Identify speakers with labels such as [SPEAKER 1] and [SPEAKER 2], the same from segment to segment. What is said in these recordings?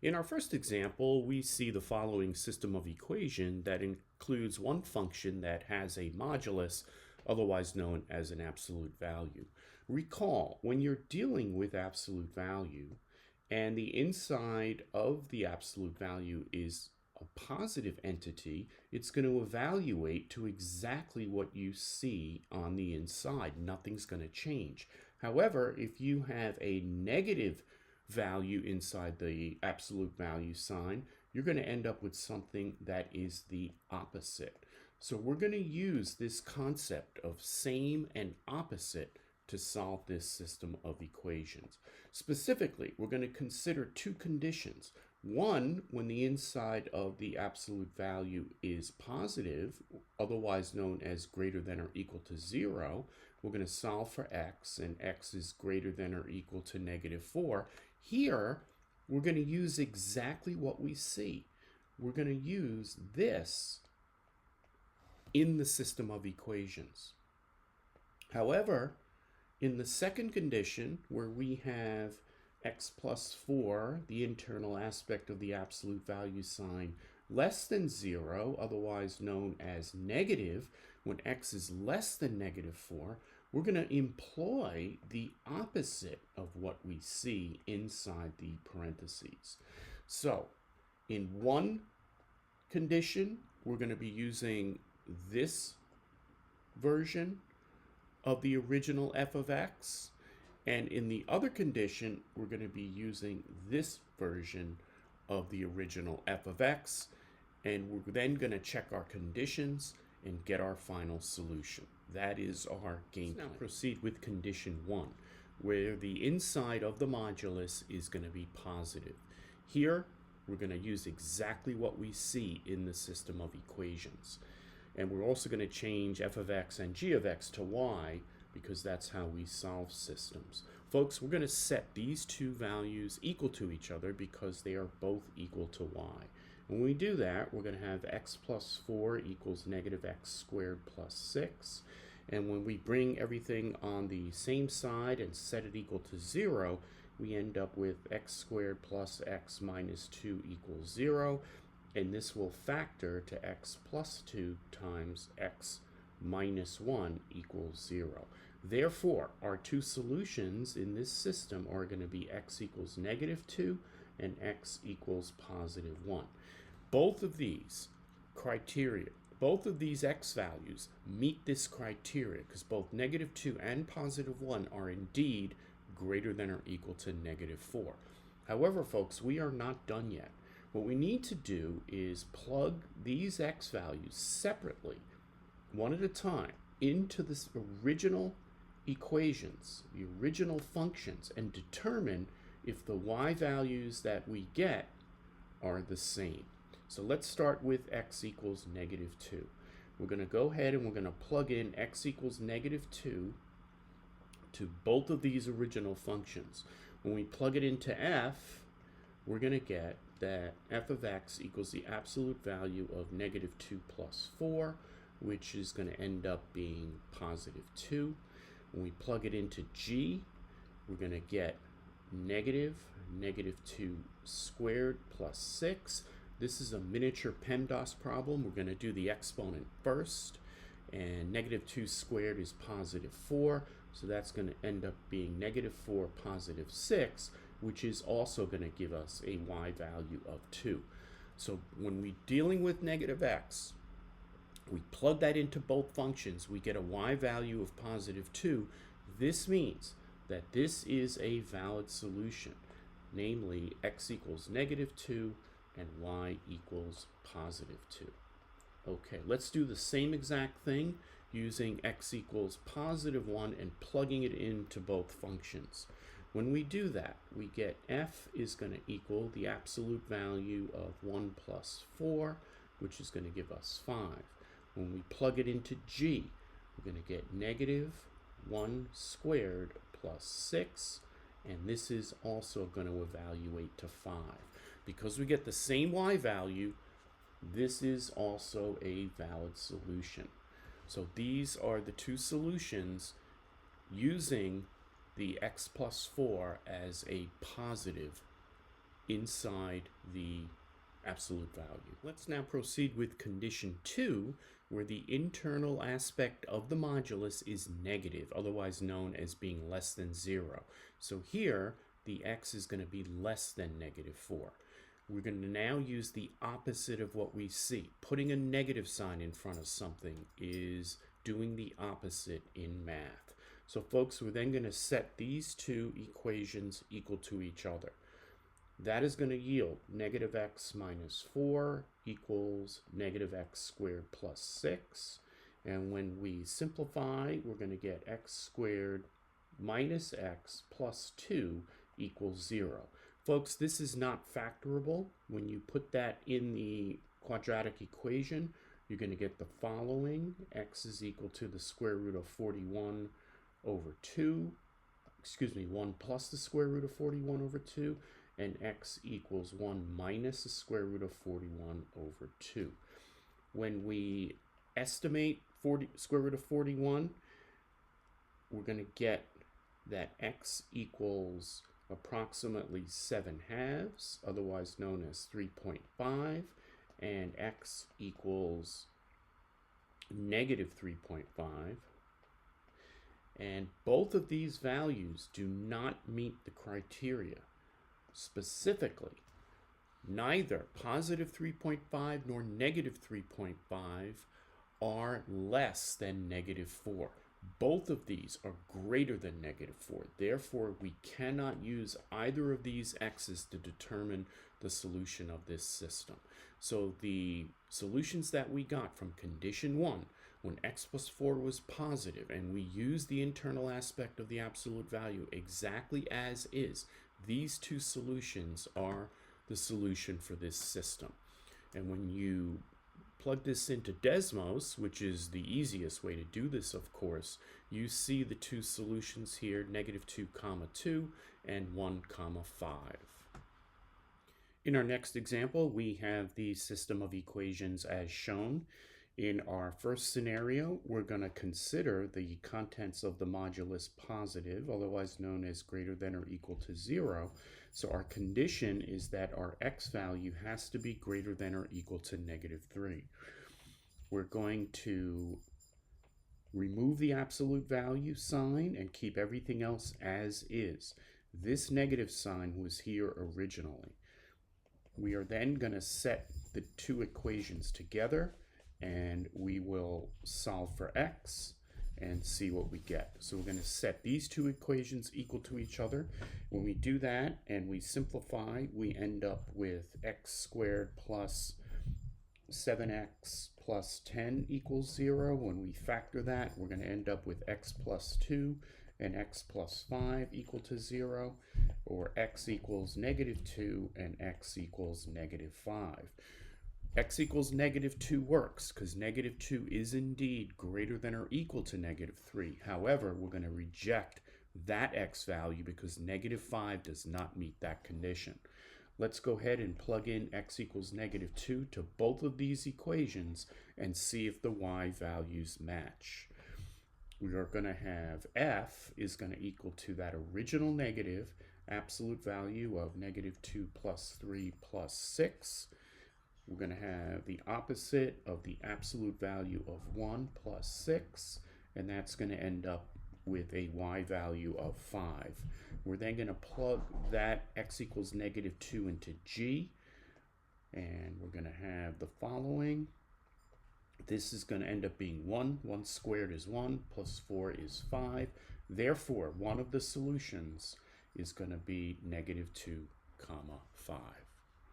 [SPEAKER 1] In our first example, we see the following system of equation that includes one function that has a modulus, otherwise known as an absolute value. Recall, when you're dealing with absolute value and the inside of the absolute value is a positive entity, it's going to evaluate to exactly what you see on the inside. Nothing's going to change. However, if you have a negative value inside the absolute value sign, you're going to end up with something that is the opposite. So we're going to use this concept of same and opposite to solve this system of equations. Specifically, we're going to consider two conditions. One, when the inside of the absolute value is positive, otherwise known as greater than or equal to 0, we're going to solve for x, and x is greater than or equal to -4. Here, we're going to use exactly what we see. We're going to use this in the system of equations. However, in the second condition, where we have x plus 4, the internal aspect of the absolute value sign, less than 0, otherwise known as negative, when x is less than -4, we're going to employ the opposite of what we see inside the parentheses. So, in one condition, we're going to be using this version of the original f of x, and in the other condition, we're going to be using this version of the original f of x, and we're then going to check our conditions and get our final solution. That is our game plan. Now proceed with condition 1, where the inside of the modulus is going to be positive. Here, we're going to use exactly what we see in the system of equations. And we're also going to change f of x and g of x to y, because that's how we solve systems. Folks, we're going to set these two values equal to each other because they are both equal to y. When we do that, we're going to have x plus 4 equals -x squared plus 6. And when we bring everything on the same side and set it equal to 0, we end up with x squared plus x minus 2 equals 0. And this will factor to x plus 2 times x minus 1 equals 0. Therefore, our two solutions in this system are going to be x equals -2 and x equals +1. Both of these criteria, both of these x values meet this criteria because both -2 and +1 are indeed greater than or equal to -4. However, folks, we are not done yet. What we need to do is plug these x values separately, one at a time, into this original equations, the original functions, and determine if the y values that we get are the same. So let's start with x equals -2. We're going to go ahead and we're going to plug in x equals -2 to both of these original functions. When we plug it into f, we're going to get that f of x equals the absolute value of -2 plus 4, which is going to end up being +2. When we plug it into g, we're going to get -2 squared plus 6. This is a miniature PEMDAS problem. We're going to do the exponent first, and -2 squared is +4, so that's going to end up being -4 +6, which is also going to give us a y value of 2. So when we're dealing with -x, we plug that into both functions, we get a y value of +2. This means that this is a valid solution, namely x equals -2 and y equals +2. Okay, let's do the same exact thing using x equals +1 and plugging it into both functions. When we do that, we get f is going to equal the absolute value of 1 plus 4, which is going to give us 5. When we plug it into g, we're going to get -1 squared plus 6, and this is also going to evaluate to 5. Because we get the same y value, this is also a valid solution. So these are the two solutions using the x plus 4 as a positive inside the absolute value. Let's now proceed with condition 2, where the internal aspect of the modulus is negative, otherwise known as being less than 0. So here, the x is going to be less than -4. We're going to now use the opposite of what we see. Putting a negative sign in front of something is doing the opposite in math. So folks, we're then going to set these two equations equal to each other. That is going to yield -x minus 4 equals -x squared plus 6. And when we simplify, we're going to get x squared minus x plus 2 equals 0. Folks, this is not factorable. When you put that in the quadratic equation, you're going to get the following. X is equal to the square root of 41 over 2. 1 plus the square root of 41 over 2. And x equals 1 minus the square root of 41 over 2. When we estimate square root of 41, we're going to get that x equals approximately 7/2, otherwise known as 3.5, and x equals -3.5. And both of these values do not meet the criteria. Specifically, neither positive 3.5 nor -3.5 are less than -4. Both of these are greater than -4. Therefore, we cannot use either of these x's to determine the solution of this system. So the solutions that we got from condition 1, when x plus 4 was positive, and we used the internal aspect of the absolute value exactly as is, these two solutions are the solution for this system. And when you plug this into Desmos, which is the easiest way to do this, of course, you see the two solutions here, -2, 2 and 1, 5. In our next example, we have the system of equations as shown. In our first scenario, we're going to consider the contents of the modulus positive, otherwise known as greater than or equal to 0. So our condition is that our x value has to be greater than or equal to -3. We're going to remove the absolute value sign and keep everything else as is. This negative sign was here originally. We are then going to set the two equations together, and we will solve for x and see what we get. So we're going to set these two equations equal to each other. When we do that and we simplify, we end up with x squared plus 7x plus 10 equals 0. When we factor that, we're going to end up with x plus 2 and x plus 5 equal to 0, or x equals -2 and x equals -5. X equals -2 works because -2 is indeed greater than or equal to -3. However, we're going to reject that x value because -5 does not meet that condition. Let's go ahead and plug in x equals -2 to both of these equations and see if the y values match. We are going to have f is going to equal to that original negative absolute value of -2 plus 3 plus 6. We're going to have the opposite of the absolute value of 1 plus 6, and that's going to end up with a y value of 5. We're then going to plug that x equals -2 into g, and we're going to have the following. This is going to end up being 1. 1 squared is 1, plus 4 is 5. Therefore, one of the solutions is going to be -2, 5.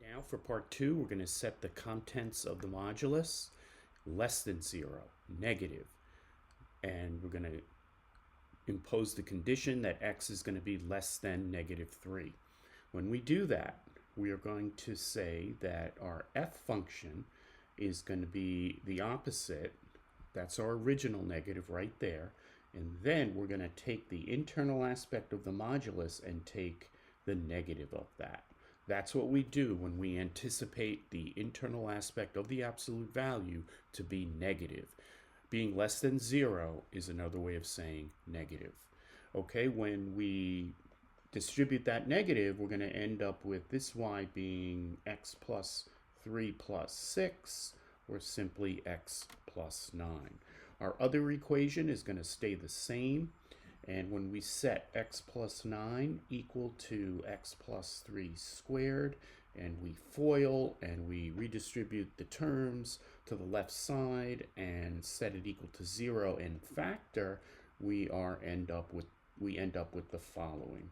[SPEAKER 1] Now for part 2, we're going to set the contents of the modulus less than 0, negative. And we're going to impose the condition that x is going to be less than -3. When we do that, we are going to say that our f function is going to be the opposite. That's our original negative right there. And then we're going to take the internal aspect of the modulus and take the negative of that. That's what we do when we anticipate the internal aspect of the absolute value to be negative. Being less than 0 is another way of saying negative. Okay, when we distribute that negative, we're going to end up with this y being x plus 3 plus 6, or simply x plus 9. Our other equation is going to stay the same, and when we set x plus 9 equal to x plus 3 squared, and we FOIL and we redistribute the terms to the left side and set it equal to 0 and factor, we end up with the following: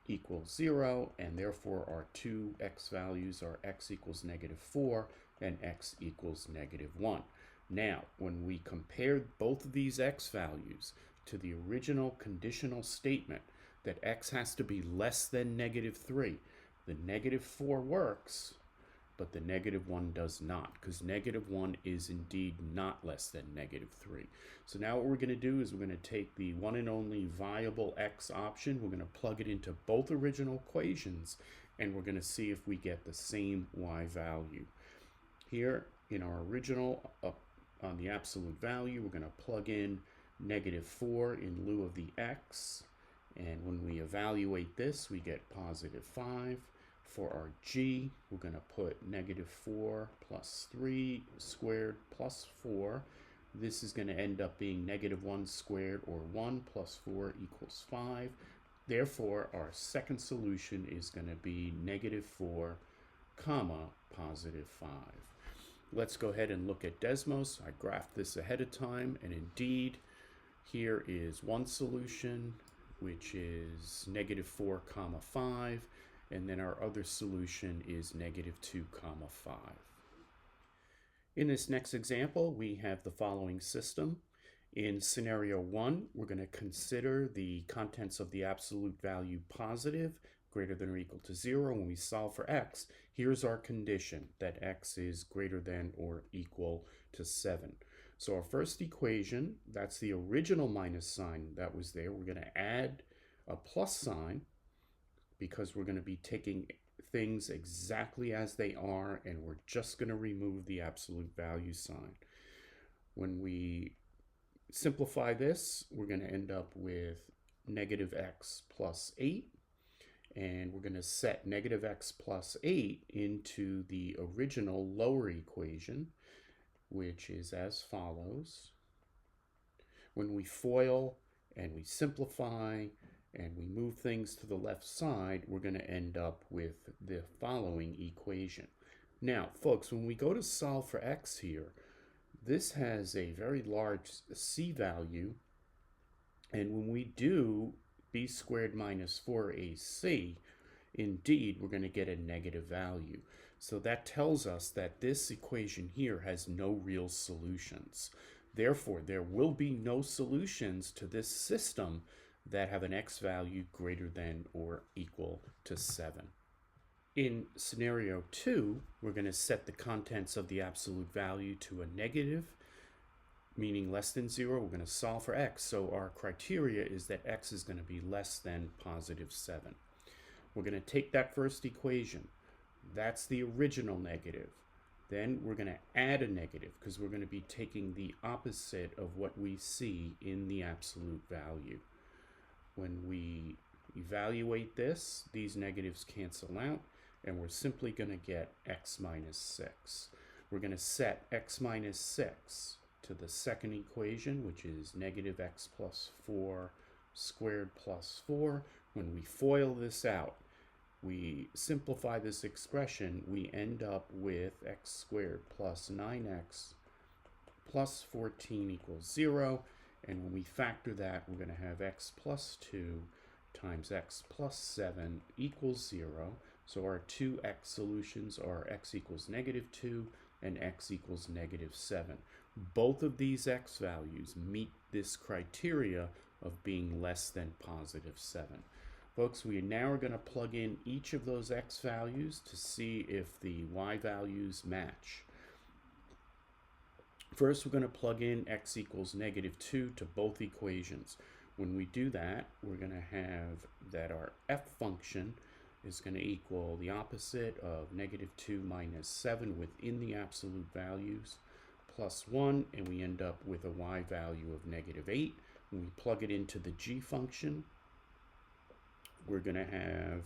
[SPEAKER 1] equals 0, and therefore our two x values are x equals -4 and x equals -1. Now, when we compare both of these x values to the original conditional statement that x has to be less than -3, the -4 works, but the -1 does not, because -1 is indeed not less than -3. So now what we're going to do is we're going to take the one and only viable x option, we're going to plug it into both original equations, and we're going to see if we get the same y value. Here in our original, on the absolute value, we're going to plug in -4 in lieu of the x, and when we evaluate this, we get +5. For our g, we're going to put -4 plus 3 squared plus 4. This is going to end up being -1 squared, or 1 plus 4 equals 5. Therefore, our second solution is going to be -4, comma, +5. Let's go ahead and look at Desmos. I graphed this ahead of time, and indeed, here is one solution, which is -4, 5. And then our other solution is -2, 5. In this next example, we have the following system. In scenario 1, we're going to consider the contents of the absolute value positive, greater than or equal to 0. When we solve for x, here's our condition, that x is greater than or equal to 7. So our first equation, that's the original minus sign that was there. We're going to add a plus sign, because we're going to be taking things exactly as they are, and we're just going to remove the absolute value sign. When we simplify this, we're going to end up with -x plus 8, and we're going to set -x plus 8 into the original lower equation, which is as follows. When we FOIL and we simplify and we move things to the left side, we're going to end up with the following equation. Now, folks, when we go to solve for x here, this has a very large c value, and when we do b squared minus 4ac, indeed, we're going to get a negative value. So that tells us that this equation here has no real solutions. Therefore, there will be no solutions to this system that have an x value greater than or equal to 7. In scenario 2, we're going to set the contents of the absolute value to a negative, meaning less than 0. We're going to solve for x, so our criteria is that x is going to be less than +7. We're going to take that first equation. That's the original negative. Then we're going to add a negative, because we're going to be taking the opposite of what we see in the absolute value. When we evaluate this, these negatives cancel out, and we're simply going to get x minus 6. We're going to set x minus 6 to the second equation, which is -x plus 4 squared plus 4. When we FOIL this out, we simplify this expression, we end up with x squared plus 9x plus 14 equals 0. And when we factor that, we're going to have x plus 2 times x plus 7 equals 0. So our two x solutions are x equals -2 and x equals -7. Both of these x values meet this criteria of being less than +7. Folks, we now are going to plug in each of those x values to see if the y values match. First, we're going to plug in x equals -2 to both equations. When we do that, we're going to have that our f function is going to equal the opposite of -2 minus 7 within the absolute values, plus 1, and we end up with a y value of -8. When we plug it into the g function, we're going to have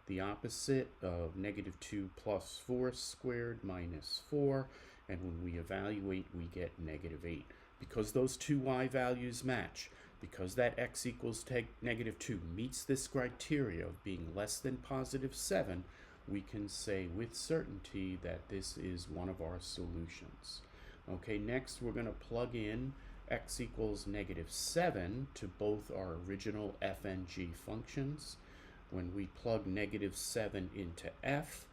[SPEAKER 1] the opposite of negative 2 plus 4 squared minus 4. And when we evaluate, we get negative 8. Because those two y values match, because that x equals negative 2 meets this criteria of being less than positive 7, we can say with certainty that this is one of our solutions. Okay, next we're going to plug in x equals negative 7 to both our original f and g functions. When we plug negative 7 into f,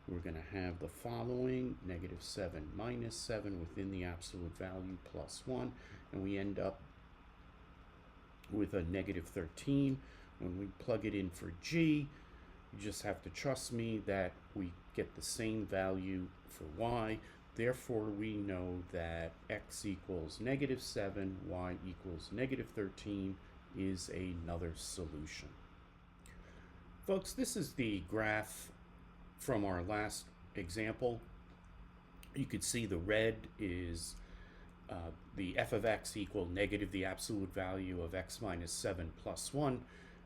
[SPEAKER 1] we're going to have the following: negative 7 minus 7 within the absolute value plus 1, and we end up with a negative 13. When we plug it in for g, you just have to trust me that we get the same value for y. Therefore, we know that x equals negative 7, y equals negative 13 is another solution. Folks, this is the graph from our last example. You could see the red is the f of x equal negative the absolute value of x minus 7 plus 1,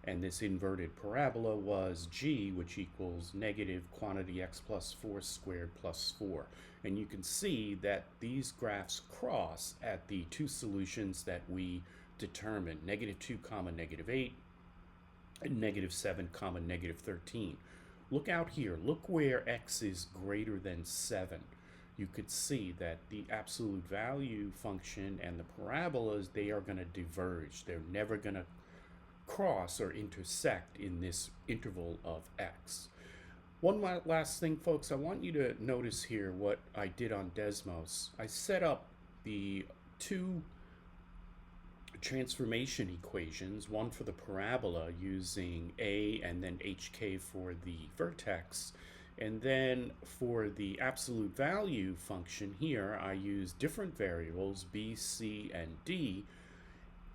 [SPEAKER 1] and this inverted parabola was g, which equals negative quantity x plus 4 squared plus 4. And you can see that these graphs cross at the two solutions that we determined, negative 2 comma negative 8, and negative 7 comma negative 13. Look out here. Look where x is greater than 7. You could see that the absolute value function and the parabolas, they are going to diverge. They're never going to cross or intersect in this interval of x. One last thing, folks, I want you to notice here what I did on Desmos. I set up the two transformation equations, one for the parabola using a and then hk for the vertex, and then for the absolute value function here I use different variables b, c, and d,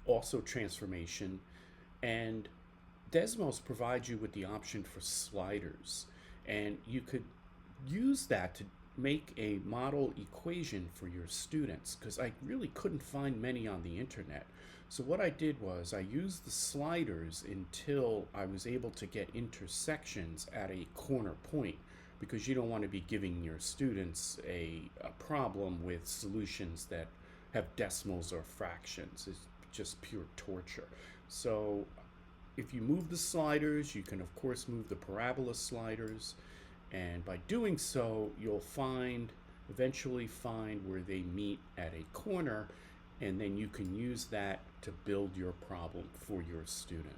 [SPEAKER 1] also transformation. And Desmos provides you with the option for sliders, and you could use that to make a model equation for your students, because I really couldn't find many on the internet. So what I did was I used the sliders until I was able to get intersections at a corner point, because you don't want to be giving your students a problem with solutions that have decimals or fractions. It's just pure torture. So if you move the sliders, you can of course move the parabola sliders, and by doing so you'll eventually find where they meet at a corner, and then you can use that to build your problem for your student.